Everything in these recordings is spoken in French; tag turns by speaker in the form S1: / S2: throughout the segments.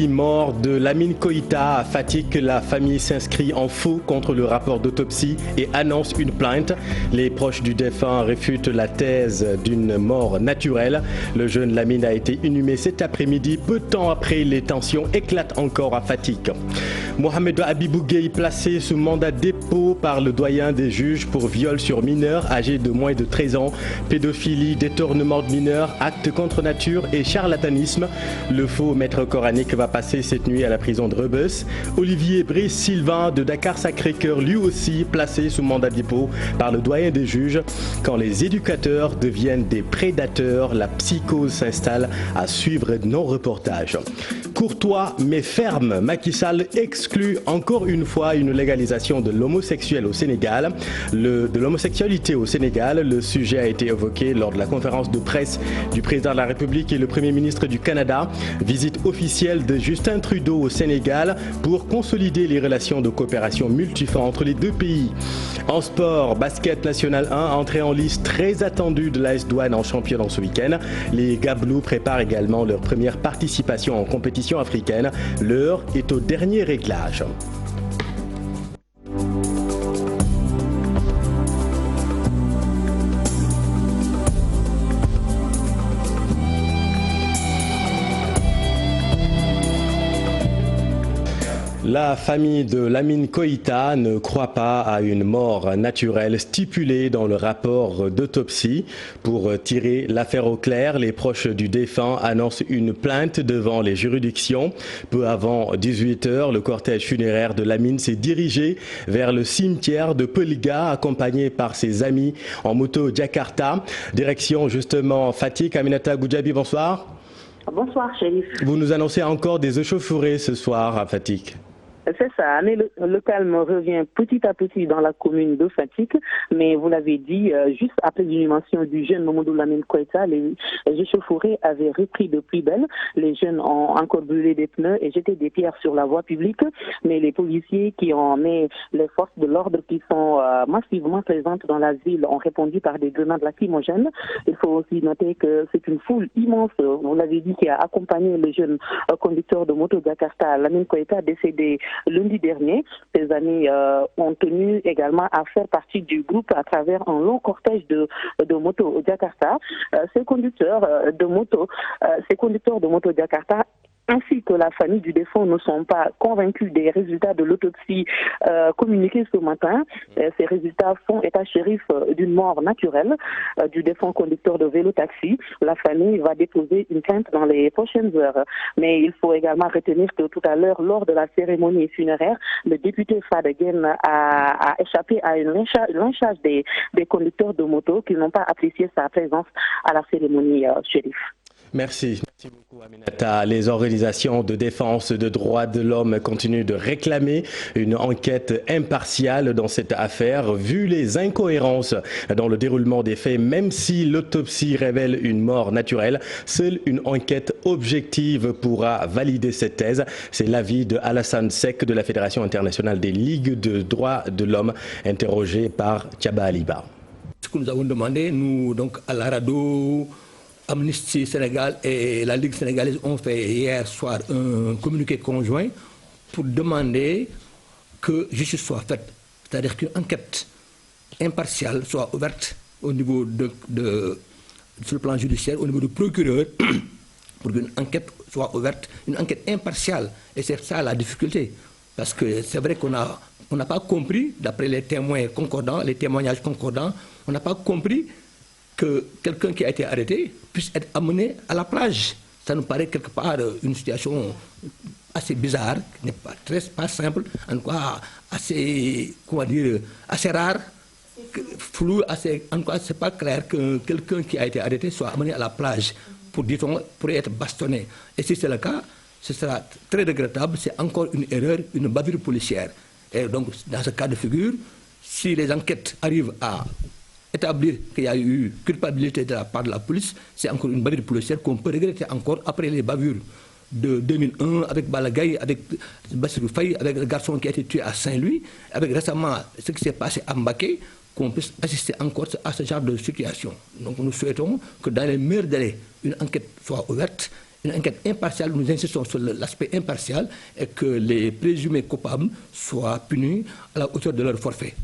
S1: Mort de Lamine Koïta à Fatick, la famille s'inscrit en faux contre le rapport d'autopsie et annonce une plainte. Les proches du défunt réfutent la thèse d'une mort naturelle. Le jeune Lamine a été inhumé cet après-midi. Peu de temps après, les tensions éclatent encore à Fatick. Mohamed Habibou Gueye placé sous mandat de dépôt par le doyen des juges pour viol sur mineurs âgés de moins de 13 ans, pédophilie, détournement de mineurs, actes contre nature et charlatanisme. Le faux maître coranique va passer cette nuit à la prison de Rebeuss. Olivier Brice-Sylvain de Dakar-Sacré-Cœur, lui aussi placé sous mandat de dépôt par le doyen des juges. Quand les éducateurs deviennent des prédateurs, la psychose s'installe. À suivre nos reportages. Courtois mais ferme, Macky Sall exclut encore une fois une légalisation de l'homosexuel au Sénégal. De l'homosexualité au Sénégal, le sujet a été évoqué lors de la conférence de presse du président de la République et le Premier ministre du Canada. Visite officielle de Justin Trudeau au Sénégal pour consolider les relations de coopération multiformes entre les deux pays. En sport, basket national 1, entrée en lice très attendue de l'AS Douanes en championnat ce week-end. Les Gabelous préparent également leur première participation en compétition africaine. L'heure est au dernier réglage. La famille de Lamine Koïta ne croit pas à une mort naturelle stipulée dans le rapport d'autopsie. Pour tirer l'affaire au clair, les proches du défunt annoncent une plainte devant les juridictions. Peu avant 18 h, le cortège funéraire de Lamine s'est dirigé vers le cimetière de Pelga, accompagné par ses amis en moto Jakarta. Direction justement Fatick. Aminata Goudjabi, bonsoir.
S2: Bonsoir, Chérif.
S1: Vous nous annoncez encore des échauffourées ce soir à Fatick.
S2: C'est ça, mais le calme revient petit à petit dans la commune de Fatick, mais vous l'avez dit, juste après l'inhumation du jeune Mamadou Lamine Koïta, les échauffourées avaient repris de plus belle. Les jeunes ont encore brûlé des pneus et jeté des pierres sur la voie publique, mais les policiers les forces de l'ordre qui sont massivement présentes dans la ville ont répondu par des grenades lacrymogènes. Il faut aussi noter que c'est une foule immense, vous l'avez dit, qui a accompagné le jeune conducteur de moto Jakarta, Lamine Koïta, décédé lundi dernier. Ces amis ont tenu également à faire partie du groupe à travers un long cortège de moto au Jakarta. Ces conducteurs de moto Jakarta ainsi que la famille du défunt ne sont pas convaincus des résultats de l'autopsie communiqués ce matin. Ces résultats font état, Chérif, d'une mort naturelle du défunt conducteur de vélo-taxi. La famille va déposer une plainte dans les prochaines heures. Mais il faut également retenir que tout à l'heure, lors de la cérémonie funéraire, le député Fadegen a échappé à un lynchage des conducteurs de moto qui n'ont pas apprécié sa présence à la cérémonie, Chérif.
S1: Merci beaucoup Aminata. Les organisations de défense des droits de l'homme continuent de réclamer une enquête impartiale dans cette affaire. Vu les incohérences dans le déroulement des faits, même si l'autopsie révèle une mort naturelle, seule une enquête objective pourra valider cette thèse. C'est l'avis de Alassane Seck de la Fédération internationale des ligues de droits de l'homme, interrogé par Thiaba Aliba.
S3: Ce que nous avons demandé, nous, donc, à la radio, Amnesty Sénégal et la Ligue sénégalaise ont fait hier soir un communiqué conjoint pour demander que justice soit faite. C'est-à-dire qu'une enquête impartiale soit ouverte au niveau sur le plan judiciaire, au niveau du procureur, pour qu'une enquête soit ouverte, une enquête impartiale. Et c'est ça la difficulté. Parce que c'est vrai qu'on n'a pas compris, d'après les témoins concordants, les témoignages concordants, on n'a pas compris que quelqu'un qui a été arrêté puisse être amené à la plage. Ça nous paraît quelque part une situation assez bizarre, qui n'est pas simple, en tout cas assez, assez rare, flou, en tout cas c'est pas clair que quelqu'un qui a été arrêté soit amené à la plage pour être bastonné. Et si c'est le cas, ce sera très regrettable, c'est encore une erreur, une bavure policière. Et donc dans ce cas de figure, si les enquêtes arrivent à établir qu'il y a eu culpabilité de la part de la police, c'est encore une bavure policière qu'on peut regretter encore après les bavures de 2001 avec Balagaï, avec Bassirou Faye, avec le garçon qui a été tué à Saint-Louis, avec récemment ce qui s'est passé à Mbaké, qu'on puisse assister encore à ce genre de situation. Donc nous souhaitons que dans les meilleurs délais, une enquête soit ouverte une enquête impartiale, nous insistons sur l'aspect impartial, et que les présumés coupables soient punis à la hauteur de leur forfait.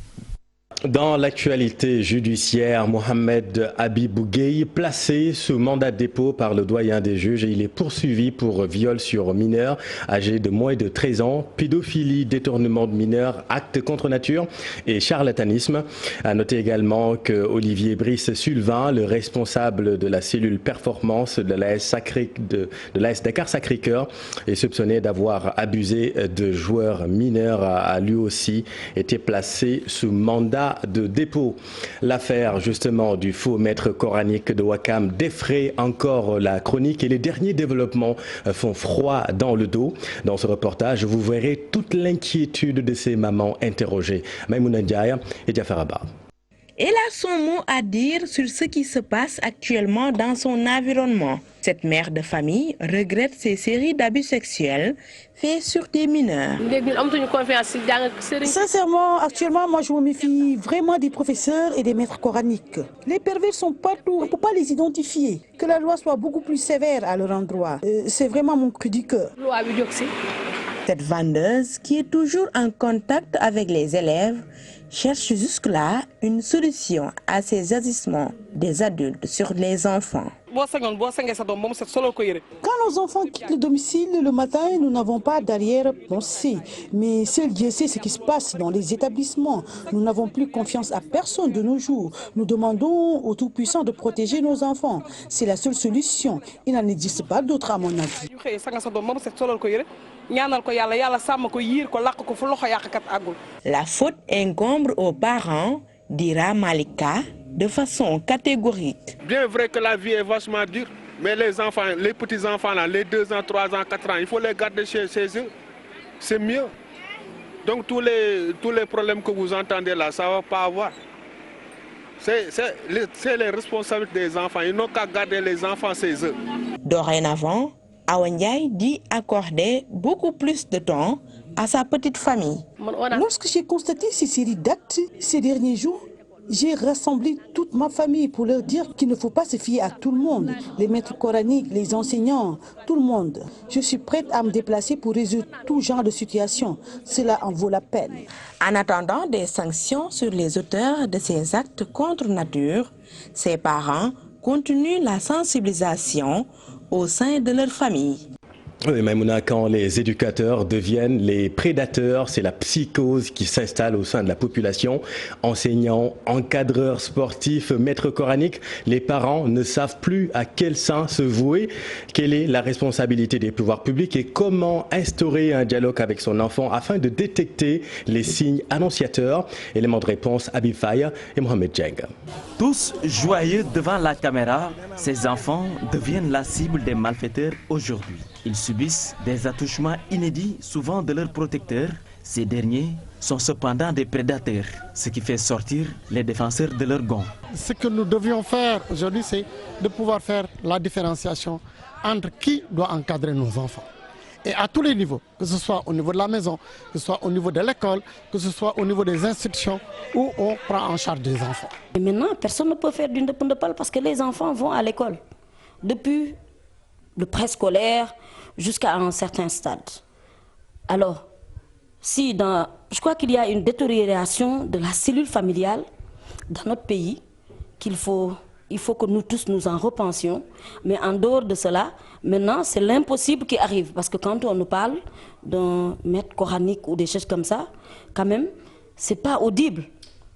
S1: Dans l'actualité judiciaire, Mohamed Habibou Gueye, placé sous mandat de dépôt par le doyen des juges, et il est poursuivi pour viol sur mineur âgé de moins de 13 ans, pédophilie, détournement de mineurs, actes contre nature et charlatanisme. À noter également que Olivier Brice-Sylvain, le responsable de la cellule performance de l'AS Dakar Sacré-Cœur, est soupçonné d'avoir abusé de joueurs mineurs, a lui aussi été placé sous mandat de dépôt. L'affaire justement du faux maître coranique de Ouakam défraie encore la chronique et les derniers développements font froid dans le dos. Dans ce reportage, vous verrez toute l'inquiétude de ces mamans interrogées. Maïmouna Ndiaye et Diafar Abba.
S4: Elle a son mot à dire sur ce qui se passe actuellement dans son environnement. Cette mère de famille regrette ces séries d'abus sexuels faits sur des mineurs.
S5: Sincèrement, actuellement, moi je me méfie vraiment des professeurs et des maîtres coraniques. Les pervers sont partout, on ne peut pas les identifier. Que la loi soit beaucoup plus sévère à leur endroit. C'est vraiment mon cri du cœur.
S4: Cette vendeuse, qui est toujours en contact avec les élèves, cherche jusque-là une solution à ces agissements des adultes sur les enfants.
S5: Quand nos enfants quittent le domicile le matin, nous n'avons pas d'arrière-pensée. Mais seul Dieu sait ce qui se passe dans les établissements. Nous n'avons plus confiance à personne de nos jours. Nous demandons au Tout-Puissant de protéger nos enfants. C'est la seule solution. Il n'en existe pas d'autre à mon avis.
S4: La faute incombe aux parents, dira Malika, de façon catégorique.
S6: Bien vrai que la vie est vachement dure, mais les enfants, les petits-enfants, là, les 2 ans, 3 ans, 4 ans, il faut les garder chez eux. C'est mieux. Donc tous les problèmes que vous entendez là, ça ne va pas avoir. C'est les responsabilités des enfants. Ils n'ont qu'à garder les enfants chez eux.
S4: Dorénavant, Awandiaï dit accorder beaucoup plus de temps à sa petite famille.
S5: Lorsque j'ai constaté ces séries d'actes ces derniers jours, j'ai rassemblé toute ma famille pour leur dire qu'il ne faut pas se fier à tout le monde, les maîtres coraniques, les enseignants, tout le monde. Je suis prête à me déplacer pour résoudre tout genre de situation. Cela en vaut la peine.
S4: En attendant des sanctions sur les auteurs de ces actes contre nature, ses parents continuent la sensibilisation au sein de leur famille.
S1: Oui, Maïmouna, quand les éducateurs deviennent les prédateurs, c'est la psychose qui s'installe au sein de la population. Enseignants, encadreurs sportifs, maîtres coraniques, les parents ne savent plus à quel saint se vouer. Quelle est la responsabilité des pouvoirs publics et comment instaurer un dialogue avec son enfant afin de détecter les signes annonciateurs? Élément de réponse, Habib Faye et Mohamed Djeng.
S7: Tous joyeux devant la caméra, ces enfants deviennent la cible des malfaiteurs aujourd'hui. Ils subissent des attouchements inédits, souvent de leurs protecteurs. Ces derniers sont cependant des prédateurs, ce qui fait sortir les défenseurs de leur gond.
S8: Ce que nous devions faire aujourd'hui, c'est de pouvoir faire la différenciation entre qui doit encadrer nos enfants. Et à tous les niveaux, que ce soit au niveau de la maison, que ce soit au niveau de l'école, que ce soit au niveau des institutions où on prend en charge des enfants.
S9: Et maintenant, personne ne peut faire d'une de pâle parce que les enfants vont à l'école. Depuis le préscolaire jusqu'à un certain stade. Alors, je crois qu'il y a une détérioration de la cellule familiale dans notre pays, il faut que nous tous nous en repensions. Mais en dehors de cela, maintenant, c'est l'impossible qui arrive. Parce que quand on nous parle d'un maître coranique ou des choses comme ça, quand même, c'est pas audible.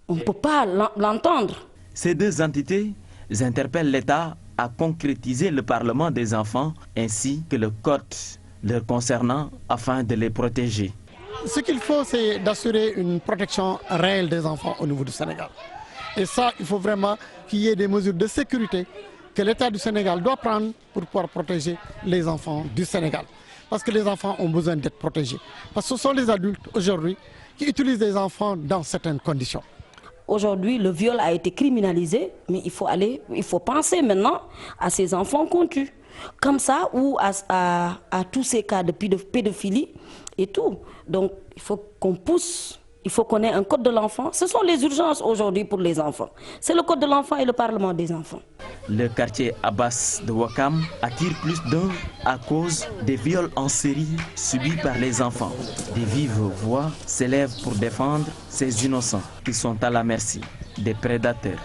S9: On ne peut pas l'entendre.
S7: Ces deux entités interpellent l'État à concrétiser le Parlement des enfants ainsi que le code leur concernant afin de les protéger.
S8: Ce qu'il faut, c'est d'assurer une protection réelle des enfants au niveau du Sénégal. Et ça, il faut vraiment qu'il y ait des mesures de sécurité que l'État du Sénégal doit prendre pour pouvoir protéger les enfants du Sénégal. Parce que les enfants ont besoin d'être protégés. Parce que ce sont les adultes aujourd'hui qui utilisent les enfants dans certaines conditions.
S9: Aujourd'hui, le viol a été criminalisé, mais il faut penser maintenant à ces enfants qu'on tue. Comme ça, ou à tous ces cas de pédophilie et tout. Donc, il faut qu'on pousse Il faut qu'on ait un code de l'enfant. Ce sont les urgences aujourd'hui pour les enfants. C'est le code de l'enfant et le Parlement des enfants.
S7: Le quartier Abbas de Ouakam attire plus d'un à cause des viols en série subis par les enfants. Des vives voix s'élèvent pour défendre ces innocents qui sont à la merci des prédateurs.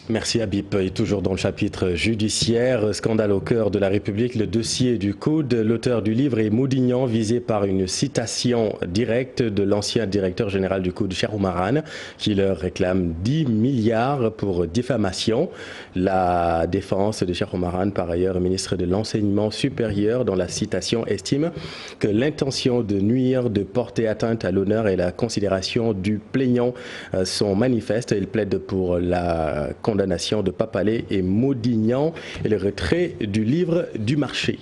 S1: Merci Habib. Et toujours dans le chapitre judiciaire, scandale au cœur de la République, le dossier du coude. L'auteur du livre est Moudignan, visé par une citation directe de l'ancien directeur général du coude, Cheikh Oumar Anne, qui leur réclame 10 milliards pour diffamation. La défense de Cheikh Oumar Anne, par ailleurs ministre de l'Enseignement supérieur, dans la citation estime que l'intention de nuire, de porter atteinte à l'honneur et la considération du plaignant sont manifestes. Il plaide pour la condamnation de Papalé et Moudignan et le retrait du livre du marché.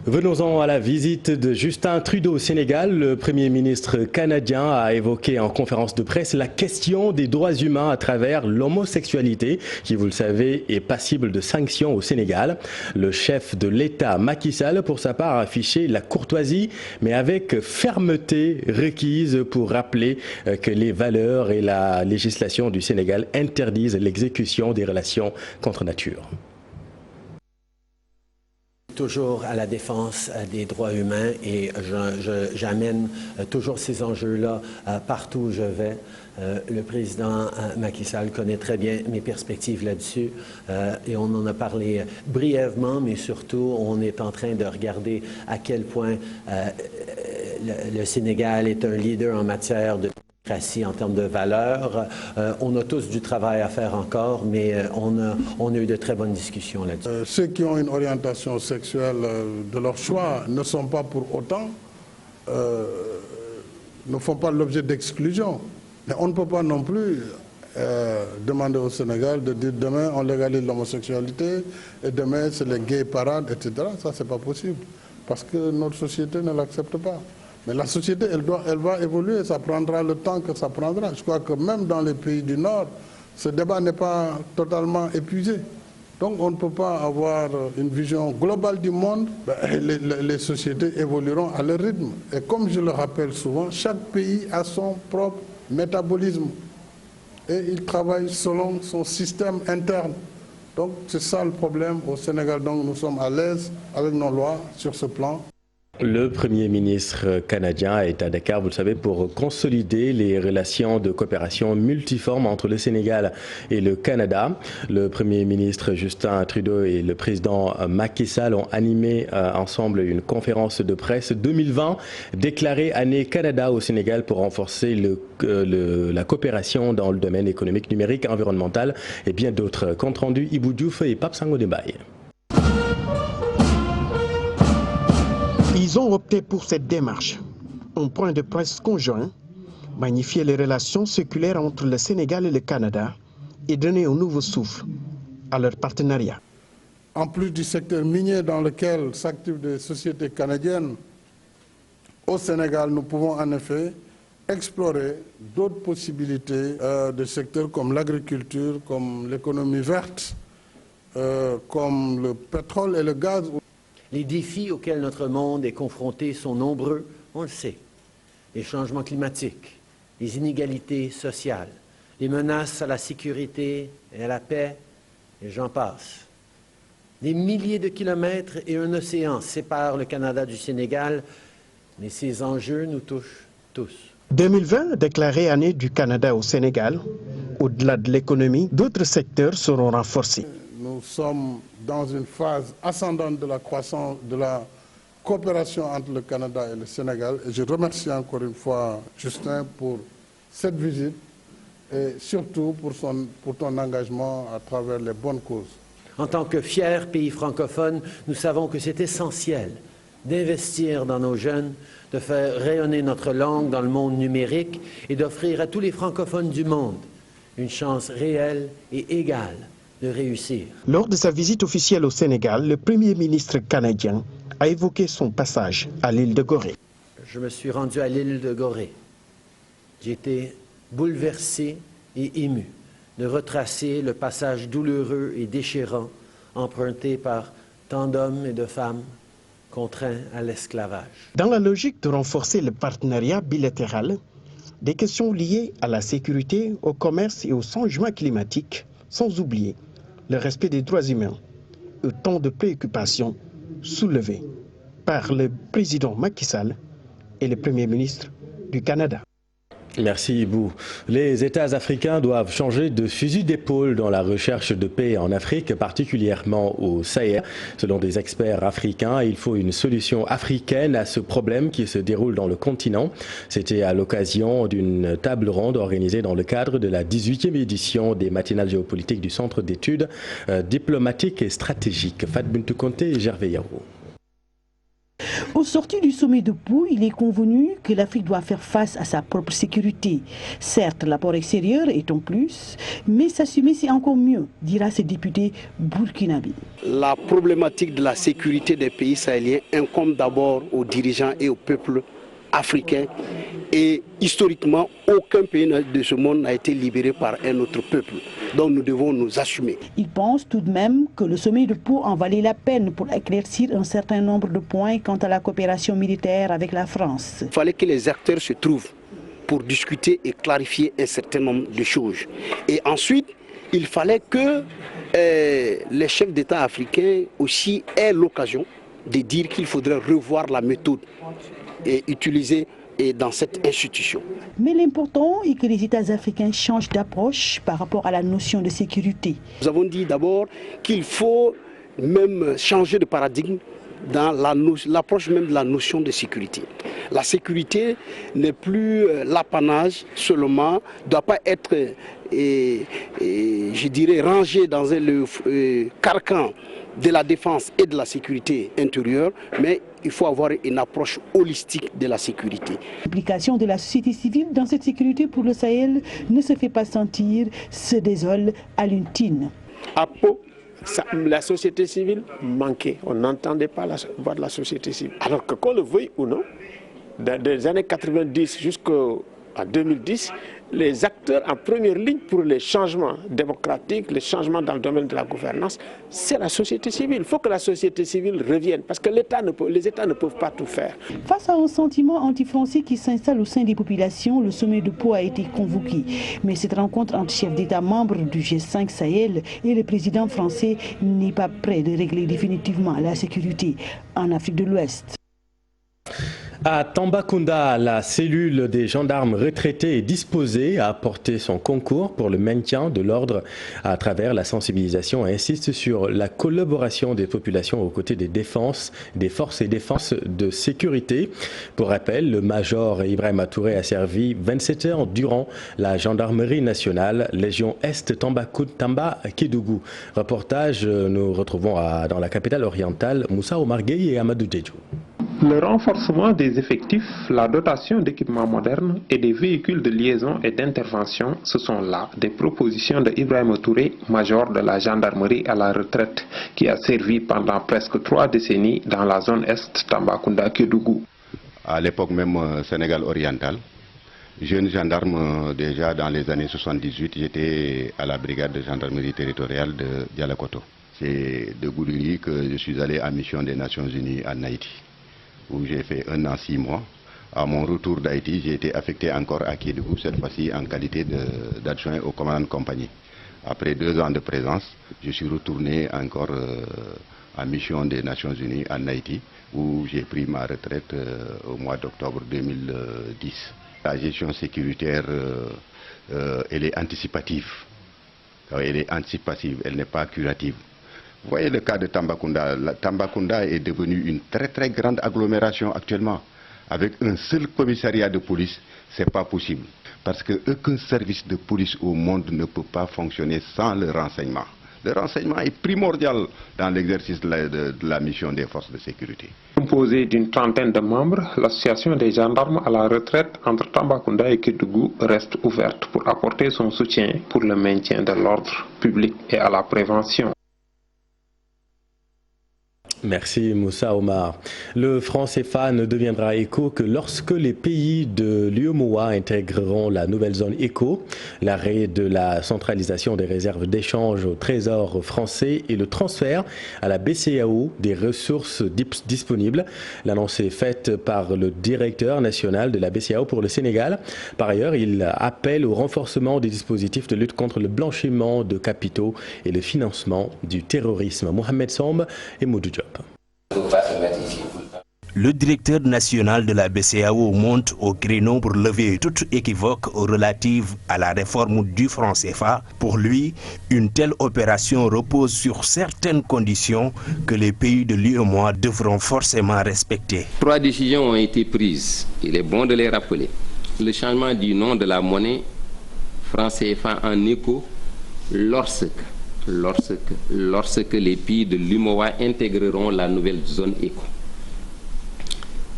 S1: Venons-en à la visite de Justin Trudeau au Sénégal. Le Premier ministre canadien a évoqué en conférence de presse la question des droits humains à travers l'homosexualité, qui, vous le savez, est passible de sanctions au Sénégal. Le chef de l'État, Macky Sall, pour sa part, a affiché la courtoisie, mais avec fermeté requise pour rappeler que les valeurs et la législation du Sénégal interdisent l'exécution des relations contre nature.
S10: Toujours à la défense des droits humains et j'amène toujours ces enjeux-là partout où je vais. Le président Macky Sall connaît très bien mes perspectives là-dessus et on en a parlé brièvement, mais surtout on est en train de regarder à quel point le Sénégal est un leader en matière de démocratie, en termes de valeurs. On a tous du travail à faire encore, mais on a eu de très bonnes discussions là-dessus.
S11: Ceux qui ont une orientation sexuelle de leur choix ne sont pas pour autant, ne font pas l'objet d'exclusion. Mais on ne peut pas non plus demander au Sénégal de dire demain on légalise l'homosexualité et demain c'est les gays parades, etc. Ça, c'est pas possible parce que notre société ne l'accepte pas. Mais la société, elle va évoluer, ça prendra le temps que ça prendra. Je crois que même dans les pays du Nord, ce débat n'est pas totalement épuisé. Donc on ne peut pas avoir une vision globale du monde. Les sociétés évolueront à leur rythme. Et comme je le rappelle souvent, chaque pays a son propre métabolisme. Et il travaille selon son système interne. Donc c'est ça le problème au Sénégal. Donc nous sommes à l'aise avec nos lois sur ce plan.
S1: Le Premier ministre canadien est à Dakar, vous le savez, pour consolider les relations de coopération multiformes entre le Sénégal et le Canada. Le Premier ministre Justin Trudeau et le président Macky Sall ont animé ensemble une conférence de presse 2020 déclarée année Canada au Sénégal pour renforcer la coopération dans le domaine économique, numérique, environnemental et bien d'autres. Compte rendu Ibou Diouf et Pape Sango Dembaye.
S12: Ils ont opté pour cette démarche. Un point de presse conjoint, magnifier les relations séculaires entre le Sénégal et le Canada et donner un nouveau souffle à leur partenariat.
S11: En plus du secteur minier dans lequel s'activent des sociétés canadiennes, au Sénégal, nous pouvons en effet explorer d'autres possibilités de secteurs comme l'agriculture, comme l'économie verte, comme le pétrole et le gaz.
S10: Les défis auxquels notre monde est confronté sont nombreux, on le sait. Les changements climatiques, les inégalités sociales, les menaces à la sécurité et à la paix, et j'en passe. Des milliers de kilomètres et un océan séparent le Canada du Sénégal, mais ces enjeux nous touchent tous.
S12: 2020, déclarée année du Canada au Sénégal, au-delà de l'économie, d'autres secteurs seront renforcés.
S11: Nous sommes dans une phase ascendante de la croissance, de la coopération entre le Canada et le Sénégal. Et je remercie encore une fois Justin pour cette visite et surtout pour ton engagement à travers les bonnes causes.
S10: En tant que fier pays francophone, nous savons que c'est essentiel d'investir dans nos jeunes, de faire rayonner notre langue dans le monde numérique et d'offrir à tous les francophones du monde une chance réelle et égale de réussir.
S12: Lors de sa visite officielle au Sénégal, le Premier ministre canadien a évoqué son passage à l'île de Gorée.
S10: Je me suis rendu à l'île de Gorée. J'ai été bouleversé et ému de retracer le passage douloureux et déchirant emprunté par tant d'hommes et de femmes contraints à l'esclavage.
S12: Dans la logique de renforcer le partenariat bilatéral, Des questions liées à la sécurité, au commerce et au changement climatique, sans oublier le respect des droits humains. Autant de préoccupations soulevées par le président Macky Sall et le Premier ministre du Canada.
S1: Merci Ibou. Les États africains doivent changer de fusil d'épaule dans la recherche de paix en Afrique, particulièrement au Sahel. Selon des experts africains, il faut une solution africaine à ce problème qui se déroule dans le continent. C'était à l'occasion d'une table ronde organisée dans le cadre de la 18e édition des matinales géopolitiques du Centre d'études diplomatiques et stratégiques. Fat Bintou Conté et Gervais Yarou.
S5: Au sortir du sommet de Pau, il est convenu que l'Afrique doit faire face à sa propre sécurité. Certes, l'apport extérieur est en plus, mais s'assumer c'est encore mieux, dira ce député burkinabé.
S13: La problématique de la sécurité des pays sahéliens incombe d'abord aux dirigeants et au peuple africain. Et historiquement, aucun pays de ce monde n'a été libéré par un autre peuple. Donc nous devons nous assumer.
S5: Il pense tout de même que le sommet de Pau en valait la peine pour éclaircir un certain nombre de points quant à la coopération militaire avec la France.
S13: Il fallait que les acteurs se trouvent pour discuter et clarifier un certain nombre de choses. Et ensuite, il fallait que les chefs d'État africains aussi aient l'occasion de dire qu'il faudrait revoir la méthode et utiliser dans cette institution.
S5: Mais l'important est que les États africains changent d'approche par rapport à la notion de sécurité.
S13: Nous avons dit d'abord qu'il faut même changer de paradigme dans l'approche même de la notion de sécurité. La sécurité n'est plus l'apanage seulement, ne doit pas être, je dirais, rangée dans le carcan de la défense et de la sécurité intérieure, mais il faut avoir une approche holistique de la sécurité.
S5: L'implication de la société civile dans cette sécurité pour le Sahel ne se fait pas sentir, se désole Alioune Tine.
S14: À Pau, la société civile manquait. On n'entendait pas la voix de la société civile. Alors que qu'on le veuille ou non, des années 90 jusqu'à 2010, les acteurs en première ligne pour les changements démocratiques, les changements dans le domaine de la gouvernance, c'est la société civile. Il faut que la société civile revienne parce que les États ne peuvent pas tout faire.
S5: Face à un sentiment anti-français qui s'installe au sein des populations, le sommet de Pau a été convoqué. Mais cette rencontre entre chefs d'État membres du G5 Sahel et le président français n'est pas prêt de régler définitivement la sécurité en Afrique de l'Ouest.
S1: À Tambacounda, la cellule des gendarmes retraités est disposée à apporter son concours pour le maintien de l'ordre à travers la sensibilisation et insiste sur la collaboration des populations aux côtés des forces et défenses de sécurité. Pour rappel, le major Ibrahima Touré a servi 27 heures durant la gendarmerie nationale, Légion Est Tamba-Kédougou. Reportage, nous retrouvons dans la capitale orientale, Moussa Omar Gueye et Amadou Djedjou.
S15: Le renforcement des effectifs, la dotation d'équipements modernes et des véhicules de liaison et d'intervention, ce sont là des propositions de Ibrahima Touré, major de la gendarmerie à la retraite, qui a servi pendant presque 3 décennies dans la zone Est Tambacounda-Kédougou.
S16: À l'époque même Sénégal oriental, jeune gendarme déjà dans les années 78, j'étais à la brigade de gendarmerie territoriale de Dialakoto. C'est de Goudouri que je suis allé en mission des Nations Unies en Haïti, où j'ai fait 1 an 6 mois. À mon retour d'Haïti, j'ai été affecté encore à Kédougou, cette fois-ci en qualité d'adjoint au commandant de compagnie. Après 2 ans de présence, je suis retourné encore en mission des Nations Unies en Haïti, où j'ai pris ma retraite au mois d'octobre 2010. La gestion sécuritaire, elle est anticipative. Elle est anticipative, elle n'est pas curative. Vous voyez le cas de Tambacounda. Tambacounda est devenue une très grande agglomération actuellement. Avec un seul commissariat de police, ce n'est pas possible. Parce qu'aucun service de police au monde ne peut pas fonctionner sans le renseignement. Le renseignement est primordial dans l'exercice de la mission des forces de sécurité.
S15: Composée d'une 30aine de membres, l'association des gendarmes à la retraite entre Tambacounda et Kédougou reste ouverte pour apporter son soutien pour le maintien de l'ordre public et à la prévention.
S1: Merci Moussa Omar. Le franc CFA ne deviendra éco que lorsque les pays de l'UEMOA intégreront la nouvelle zone éco. L'arrêt de la centralisation des réserves d'échange au Trésor français et le transfert à la BCEAO des ressources disponibles. L'annonce est faite par le directeur national de la BCEAO pour le Sénégal. Par ailleurs, il appelle au renforcement des dispositifs de lutte contre le blanchiment de capitaux et le financement du terrorisme. Mohamed Somb et Moudou Diop.
S17: Le directeur national de la BCEAO monte au créneau pour lever toute équivoque relative à la réforme du franc CFA. Pour lui, une telle opération repose sur certaines conditions que les pays de l'UEMOA devront forcément respecter.
S18: 3 décisions ont été prises, il est bon de les rappeler. Le changement du nom de la monnaie franc CFA en éco lorsque les pays de l'UEMOA intégreront la nouvelle zone éco.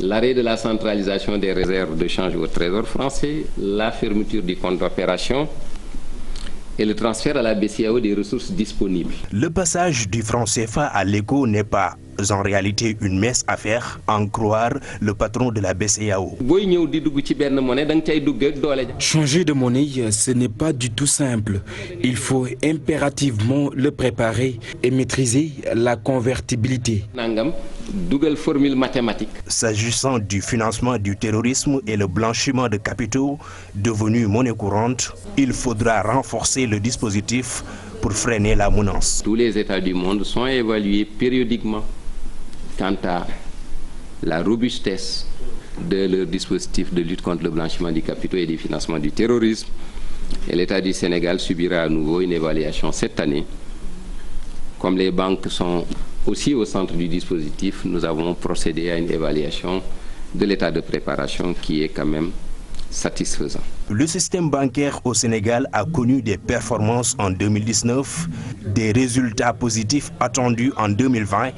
S18: L'arrêt de la centralisation des réserves de change au Trésor français, la fermeture du compte d'opération et le transfert à la BCEAO des ressources disponibles.
S17: Le passage du franc CFA à l'éco n'est pas en réalité une mince affaire, en croire le patron de la BCEAO.
S19: Changer de monnaie, ce n'est pas du tout simple. Il faut impérativement le préparer et maîtriser la convertibilité.
S18: Formule mathématique.
S17: S'agissant du financement du terrorisme et le blanchiment de capitaux devenus monnaie courante, il faudra renforcer le dispositif pour freiner la menace.
S18: Tous les États du monde sont évalués périodiquement quant à la robustesse de leur dispositif de lutte contre le blanchiment des capitaux et du financement du terrorisme. Et l'État du Sénégal subira à nouveau une évaluation cette année. Comme les banques sont aussi au centre du dispositif, nous avons procédé à une évaluation de l'état de préparation qui est quand même satisfaisant.
S17: Le système bancaire au Sénégal a connu des performances en 2019, des résultats positifs attendus en 2020.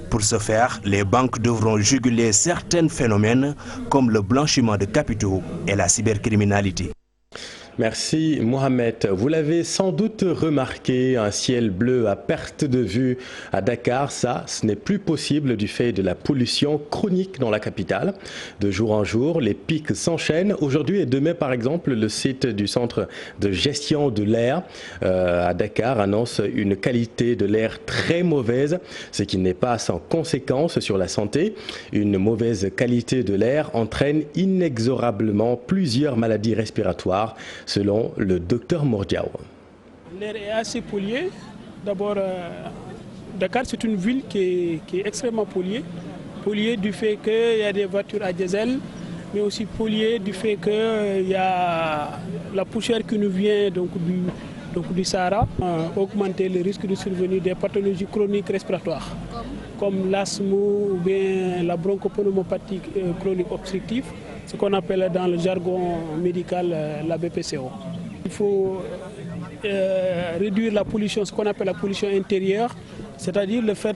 S17: Pour ce faire, les banques devront juguler certains phénomènes comme le blanchiment de capitaux et la cybercriminalité.
S1: Merci Mohamed. Vous l'avez sans doute remarqué, un ciel bleu à perte de vue à Dakar, ça, ce n'est plus possible du fait de la pollution chronique dans la capitale. De jour en jour, les pics s'enchaînent. Aujourd'hui et demain, par exemple, le site du centre de gestion de l'air à Dakar annonce une qualité de l'air très mauvaise, ce qui n'est pas sans conséquence sur la santé. Une mauvaise qualité de l'air entraîne inexorablement plusieurs maladies respiratoires, selon le docteur Mordiao.
S20: L'air est assez pollué. D'abord, Dakar, c'est une ville qui est extrêmement polluée. Polluée du fait qu'il y a des voitures à diesel, mais aussi polluée du fait qu'il y a la poussière qui nous vient du Sahara, augmenter le risque de survenir des pathologies chroniques respiratoires, comme l'asthme ou bien la bronchopneumopathie chronique obstructive, ce qu'on appelle dans le jargon médical la BPCO. Il faut réduire la pollution, ce qu'on appelle la pollution intérieure, c'est-à-dire le fait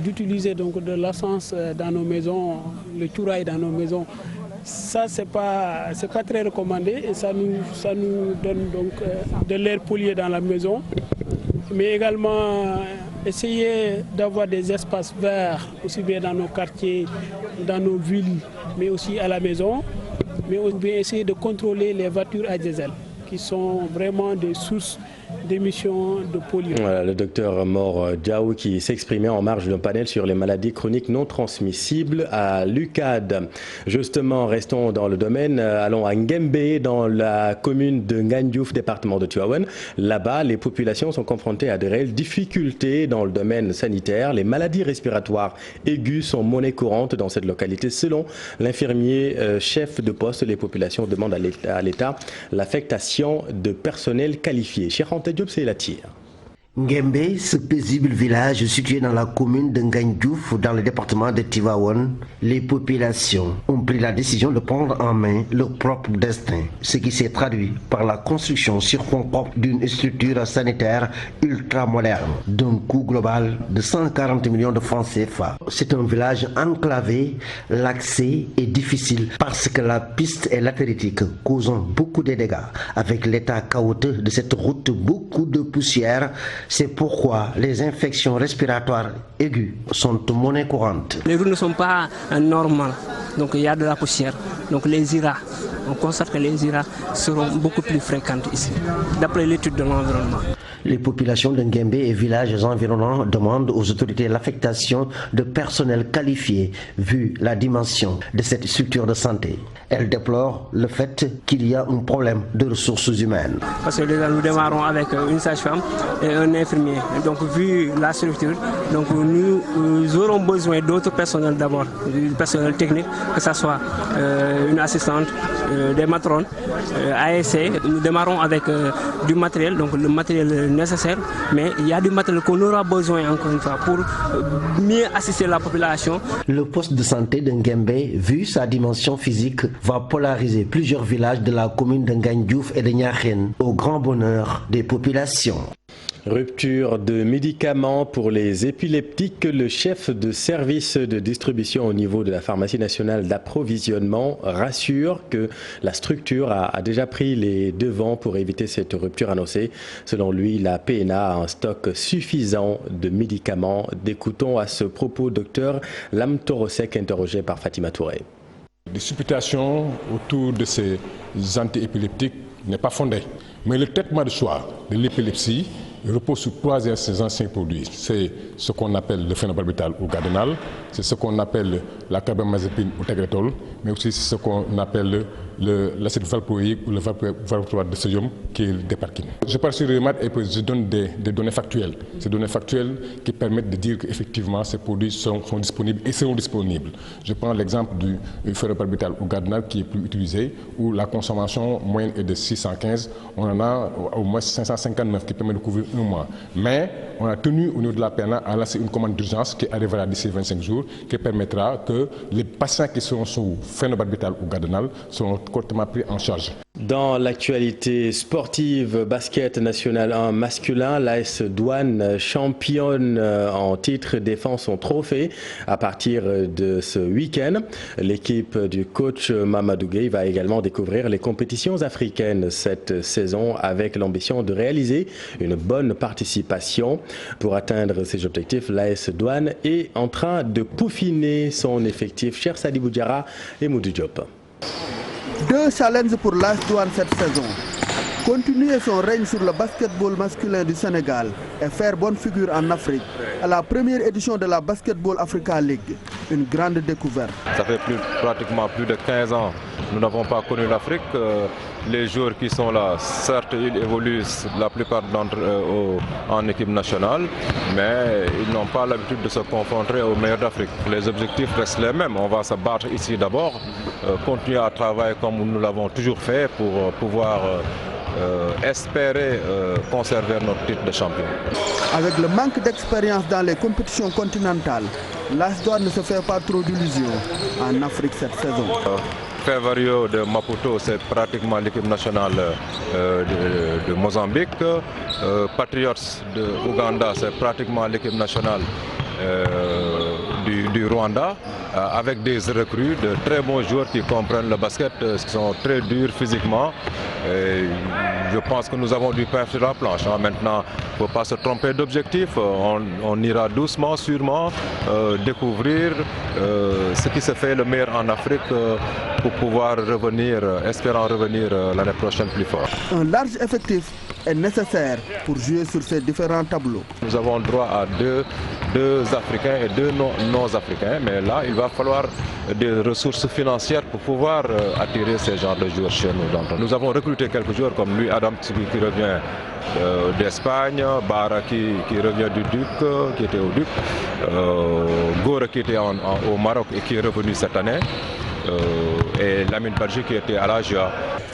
S20: d'utiliser donc de l'essence dans nos maisons, le tourail dans nos maisons. Ça, c'est pas très recommandé et ça nous donne donc de l'air pollué dans la maison. Mais également essayer d'avoir des espaces verts, aussi bien dans nos quartiers, dans nos villes, mais aussi à la maison. Mais aussi bien essayer de contrôler les voitures à diesel, qui sont vraiment des sources d'émissions de polluants.
S1: Voilà, le docteur Mor Diaw qui s'exprimait en marge d'un panel sur les maladies chroniques non transmissibles à l'UCAD. Justement, restons dans le domaine, allons à Nguembe, dans la commune de Ngandiouf, département de Tivaouane. Là-bas, les populations sont confrontées à de réelles difficultés dans le domaine sanitaire. Les maladies respiratoires aiguës sont monnaie courante dans cette localité. Selon l'infirmier chef de poste, les populations demandent à l'État l'affectation de personnel qualifié. Diop, c'est la tire.
S21: Nguembe, ce paisible village situé dans la commune de Ngandiouf, dans le département de Tivaouane, les populations ont pris la décision de prendre en main leur propre destin, ce qui s'est traduit par la construction sur fonds propres d'une structure sanitaire ultra-moderne, d'un coût global de 140 millions de francs CFA. C'est un village enclavé, l'accès est difficile parce que la piste est latéritique, causant beaucoup de dégâts. Avec l'état chaotique de cette route, beaucoup de poussière, C'est pourquoi les infections respiratoires aiguës sont monnaie courante.
S2: Les rues ne sont pas normales, donc il y a de la poussière. Donc les IRA, on constate que les IRA seront beaucoup plus fréquentes ici, d'après l'étude de l'environnement.
S21: Les populations de Nguembe et villages environnants demandent aux autorités l'affectation de personnel qualifié vu la dimension de cette structure de santé. Elles déplorent le fait qu'il y a un problème de ressources humaines.
S2: Parce que déjà nous démarrons avec une sage-femme et un infirmier. Donc vu la structure, donc nous aurons besoin d'autres personnels d'abord, du personnel technique, que ce soit une assistante, des matrones, ASC. Nous démarrons avec du matériel, donc le matériel nécessaire, mais il y a du matériel qu'on aura besoin encore une fois pour mieux assister la population.
S21: Le poste de santé de Nguembe, vu sa dimension physique, va polariser plusieurs villages de la commune de Ngagne Diouf et de Niakhène au grand bonheur des populations.
S1: Rupture de médicaments pour les épileptiques. Le chef de service de distribution au niveau de la pharmacie nationale d'approvisionnement rassure que la structure a déjà pris les devants pour éviter cette rupture annoncée. Selon lui, la PNA a un stock suffisant de médicaments. Écoutons à ce propos Dr Lam Torosek, interrogé par Fatima Touré.
S22: Les supputations autour de ces antiépileptiques n'est pas fondée. Mais le traitement de choix de l'épilepsie repose sur trois anciens produits. C'est ce qu'on appelle le phénobarbital ou Gardénal, c'est ce qu'on appelle la carbamazépine ou Tegretol, mais aussi ce qu'on appelle l'acide valproïque ou le valproate de sodium qui est le Déparkine. Je parle sur les maths et je donne des données factuelles. Ces données factuelles qui permettent de dire qu'effectivement ces produits sont disponibles et seront disponibles. Je prends l'exemple du phénobarbital ou Gardénal qui est plus utilisé, où la consommation moyenne est de 615. On en a au moins 559 qui permet de couvrir un mois. Mais on a tenu au niveau de la PNA à lancer une commande d'urgence qui arrivera d'ici 25 jours, qui permettra que les patients qui seront sous phénobarbital ou Gardénal seront correctement pris en charge.
S1: Dans l'actualité sportive, basket national 1 masculin, l'AS Douane championne en titre défend son trophée à partir de ce week-end. L'équipe du coach Mamadou Gueye va également découvrir les compétitions africaines cette saison avec l'ambition de réaliser une bonne participation. Pour atteindre ses objectifs, l'AS Douane est en train de peaufiner son effectif. Cher Sadibou Diarra et Moudou Diop.
S23: Deux challenges pour l'AS Douane cette saison. Continuer son règne sur le basketball masculin du Sénégal et faire bonne figure en Afrique à la première édition de la Basketball Africa League. Une grande découverte.
S24: Ça fait pratiquement plus de 15 ans que nous n'avons pas connu l'Afrique. Les joueurs qui sont là, certes, ils évoluent la plupart d'entre eux en équipe nationale, mais ils n'ont pas l'habitude de se confronter aux meilleurs d'Afrique. Les objectifs restent les mêmes. On va se battre ici d'abord, continuer à travailler comme nous l'avons toujours fait pour pouvoir espérer conserver notre titre de champion.
S23: Avec le manque d'expérience dans les compétitions continentales, l'AS Douane ne se fait pas trop d'illusions en Afrique cette saison.
S24: Fevario de Maputo, c'est pratiquement l'équipe nationale de Mozambique. Patriots de Ouganda, c'est pratiquement l'équipe nationale du Rwanda, avec des recrues de très bons joueurs qui comprennent le basket, qui sont très durs physiquement. Et je pense que nous avons du pain sur la planche. Maintenant, il ne faut pas se tromper d'objectif. On ira doucement, sûrement, découvrir ce qui se fait le meilleur en Afrique pour pouvoir revenir, espérant revenir l'année prochaine plus fort.
S23: Un large effectif est nécessaire pour jouer sur ces différents tableaux.
S24: Nous avons droit à deux Africains et deux non-Africains, mais là, il va falloir des ressources financières pour pouvoir attirer ces genres de joueurs chez nous. Nous avons recruté quelques joueurs comme lui, Adam qui revient d'Espagne, Bara qui revient du Duc, qui était au Duc, Gore qui était au Maroc et qui est revenu cette année, et Lamine Badji qui était à l'AGA.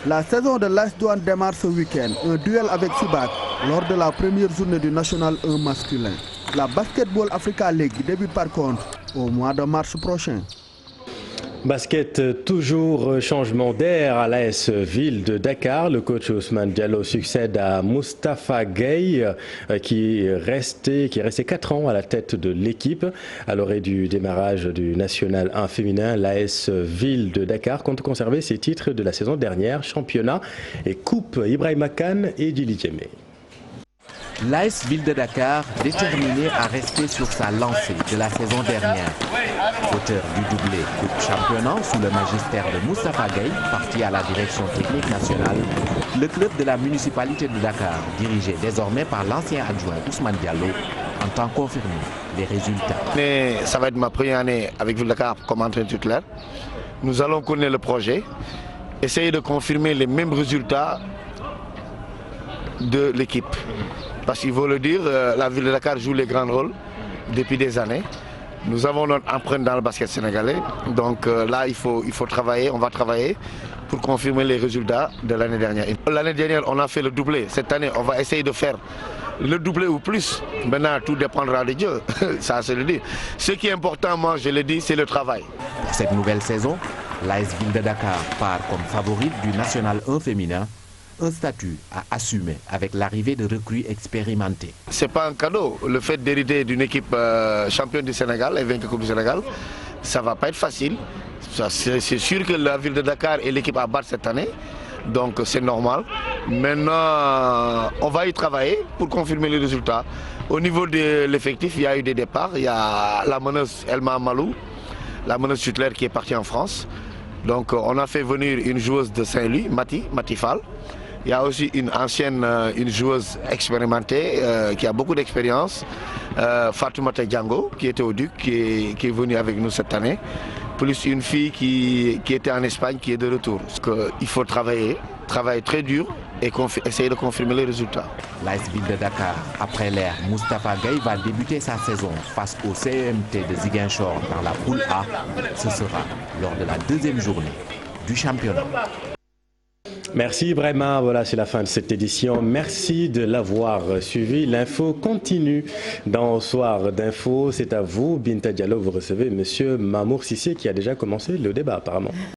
S23: La saison de l'AS Douane démarre ce week-end, un duel avec Sibac lors de la première journée du National 1 masculin. La Basketball Africa League débute par contre au mois de mars prochain.
S1: Basket, toujours changement d'air à l'AS Ville de Dakar. Le coach Ousmane Diallo succède à Moustapha Gueye qui est resté 4 ans à la tête de l'équipe. À l'orée du démarrage du National 1 féminin, l'AS Ville de Dakar compte conserver ses titres de la saison dernière, championnat et coupe Ibrahima Kane et Djili Djemé.
S3: L'AS Ville de Dakar, déterminé à rester sur sa lancée de la saison dernière. Auteur du doublé Coupe Championnat sous le magistère de Moustapha Gueye, parti à la direction technique nationale, le club de la municipalité de Dakar, dirigé désormais par l'ancien adjoint Ousmane Diallo, entend confirmer les résultats.
S4: Mais ça va être ma première année avec Ville de Dakar comme entraîneur titulaire. Nous allons connaître le projet, essayer de confirmer les mêmes résultats de l'équipe. Parce qu'il faut le dire, la Ville de Dakar joue les grands rôles depuis des années. Nous avons notre empreinte dans le basket sénégalais. Donc là, il faut travailler, on va travailler pour confirmer les résultats de l'année dernière. L'année dernière, on a fait le doublé. Cette année, on va essayer de faire le doublé ou plus. Maintenant, tout dépendra de Dieu. Ça, c'est le dire. Ce qui est important, moi, je le dis, c'est le travail.
S3: Pour cette nouvelle saison, l'AS Ville de Dakar part comme favorite du National 1 féminin. Un statut à assumer avec l'arrivée de recrues expérimentées.
S4: Ce n'est pas un cadeau. Le fait d'hériter d'une équipe championne du Sénégal et vainqueur du Sénégal, ça ne va pas être facile. C'est sûr que la Ville de Dakar est l'équipe à battre cette année, donc c'est normal. Maintenant, on va y travailler pour confirmer les résultats. Au niveau de l'effectif, il y a eu des départs. Il y a la meneuse Elma Malou, la meneuse titulaire qui est partie en France. Donc on a fait venir une joueuse de Saint-Louis, Mati Fall. Il y a aussi une ancienne, une joueuse expérimentée qui a beaucoup d'expérience, Fatoumata Django, qui était au Duc, qui est venue avec nous cette année, plus une fille qui était en Espagne, qui est de retour. Il faut travailler très dur et essayer de confirmer les résultats.
S3: L'AS Ville de Dakar, après l'ère Moustapha Gueye, va débuter sa saison face au CEMT de Ziguinchor dans la poule A. Ce sera lors de la deuxième journée du championnat.
S1: Merci vraiment, voilà, c'est la fin de cette édition. Merci de l'avoir suivi. L'info continue dans Soir d'info. C'est à vous, Binta Diallo, vous recevez Monsieur Mamour Sissé qui a déjà commencé le débat apparemment.